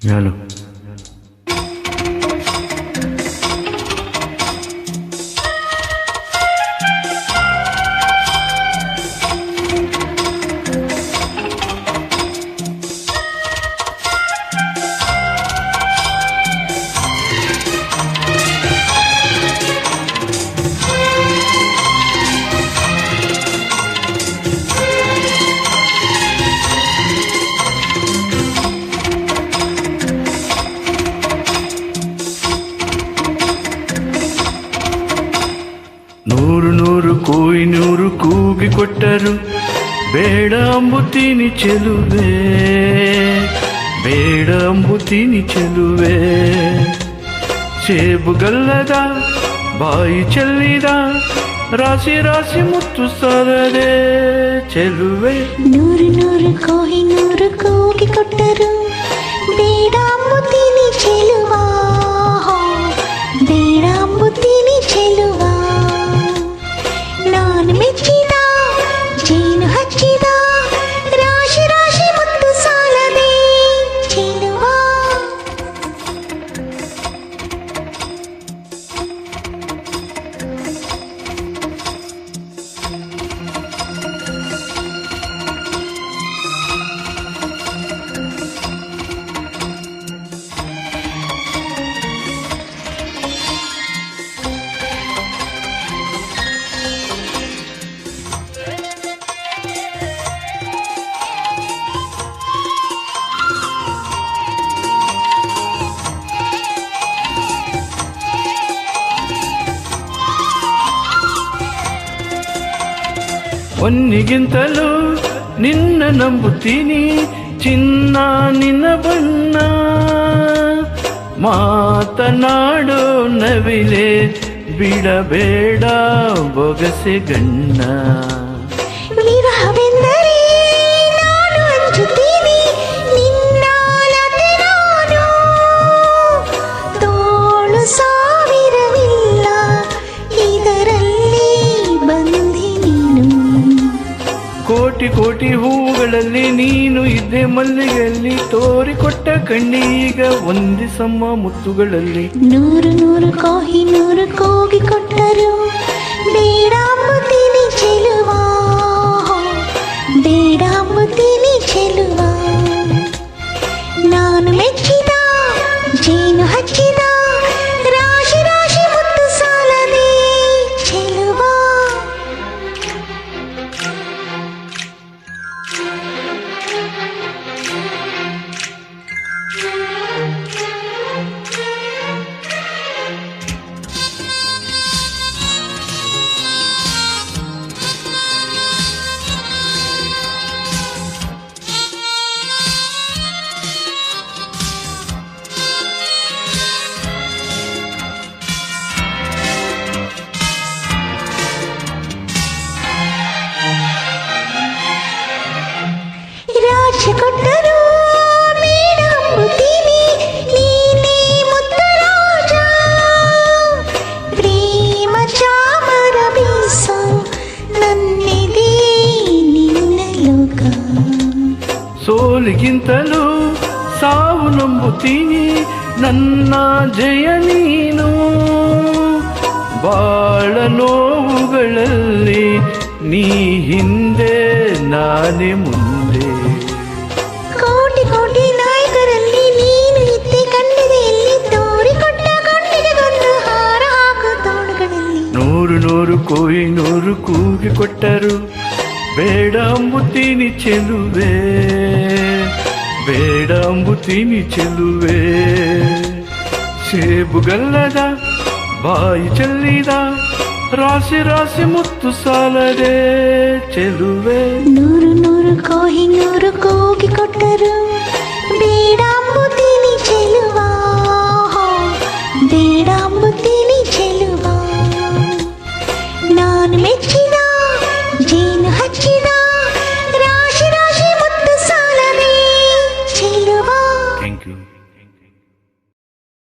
ಹೇಳು. ನೂರು ನೂರು ಕೊಯ್ನೂರು ಕೂಗಿ ಕೊಟ್ಟರು ಬೇಡ ಅಂಬುತ್ತೀನಿ ಚೆಲುವೆ, ಬೇಡ ಅಂಬುತ್ತೀನಿ ಚೆಲುವೆ. ಸೇಬುಗಲ್ಲದ ಬಾಯಿ ಚೆಲ್ಲಿದ ರಾಶಿ ರಾಶಿ ಮುತ್ತು ಸಾಲದೆ ಚೆಲುವೆ. ನೂರು ನೂರು ಕೊಯ್ನೂರು ಕೂಗಿ ಕೊಟ್ಟರು ಬೇಡ ಅಂಬುತ್ತೀನಿ ಚೆಲುವ, ಬೇಡ ಅಂಬುತ್ತೀನಿ ಚೆಲುವ. ನಾನು ಮೆಚ್ಚಿದ ಜೇನು ಹಚ್ಚಿದ ರಾಶಿ ರಾಶಿ ಮುತ್ತು ಸಾಲದೆ ಚೆಲುವ. ಹೊನ್ನಿಗಿಂತಲೂ ನಿನ್ನ ನಂಬುತ್ತೀನಿ ಚಿನ್ನ ನಿನ್ನ ಬಣ್ಣ. ಮಾತನಾಡೋ ನವಿಲೆ ಬಿಡಬೇಡ ಬೊಗಸೆ ಗಣ್ಣ. ವಿರಹವೆಂದರೆ ನಾನು ಹಂಚುತ್ತೀನಿ ನಿನ್ನ ಲತೆ ನಾನು, ತೋಳು ಸಾವಿರವಿಲ್ಲ ಇದರಲ್ಲಿ ಬಂದಿ ನೀನು. ಕೋಟಿ ಕೋಟಿ ಹೂಗಳಲ್ಲಿ ನೀನು ಇದ್ದೆ ಮಲ್ಲಿಗೆಯಲ್ಲಿ ತೋರಿಕೊಟ್ಟ ಕಣ್ಣೀಗ ಒಂದಿಸಮ್ಮ ಮುತ್ತುಗಳಲ್ಲಿ. ನೂರು ನೂರು ಕೊಯ್ನೂರು ಕೂಗಿ ಕೊಟ್ಟರು ಬೇಡ ಅಂಬುತ್ತೀನಿ ಚೆಲುವ, ಬೇಡ ಅಂಬುತ್ತೀನಿ ಚೆಲುವ. ನಾನು ಮೆಚ್ಚಿದ ಜೇನು ಹಚ್ಚಿದ ರಾಶಿ ರಾಶಿ ಮುತ್ತು ಸಾಲದೆ ಚೆಲುವ. ರಾಜ ಕೊಟ್ಟರು ಬೇಡ ಅಂಬುತ್ತೀನಿ ನೀನೇ ಮುತ್ತು ರಾಜ. ಪ್ರೇಮ ಚಾಮರ ಬೀಸೋ ನನ್ನಿದೆ ನಿನ್ನ ಲೋಕ. ಸೋಲಿಗಿಂತಲೂ ಸಾವು ನಂಬುತ್ತೀನಿ ನನ್ನ ಜಯ ನೀನು. ಬಾಳ ನೋವುಗಳಲ್ಲಿ ನೀ ಹಿಂದೆ ನಾನೇ ಮುಂದೆ. ಕೋಟಿ ಕೋಟಿ ನಾಯಕರಲ್ಲಿ ನೀನು ಇದ್ದೆ ಕಣ್ಣಿದೆಯಲ್ಲಿ ತೋರಿಕೊಟ್ಟ ಕಣ್ಣಿಗೆ ಬಂದು ಹಾರ ಹಾಕು ತೋಳುಗಳಲ್ಲಿ. ನೂರು ನೂರು ಕೊಯ್ನೂರು ಕೂಗಿ ಕೊಟ್ಟರು ಬೇಡ ಅಂಬುತ್ತೀನಿ ಚೆಲುವೆ, ಬೇಡ ಅಂಬುತ್ತೀನಿ ಚೆಲುವೆ. ಸೇಬುಗಲ್ಲದ ಬಾಯಿ ಚೆಲ್ಲಿದ ರಾಶಿ ರಾಶಿ ಮುತ್ತು ಸಾಲದೆ ಚೆಲುವೆ. ನೂರು ನೂರು ಕೊಯ್ನೂರು ಕೂಗಿ ಕೊಟ್ಟರು ಬೇಡ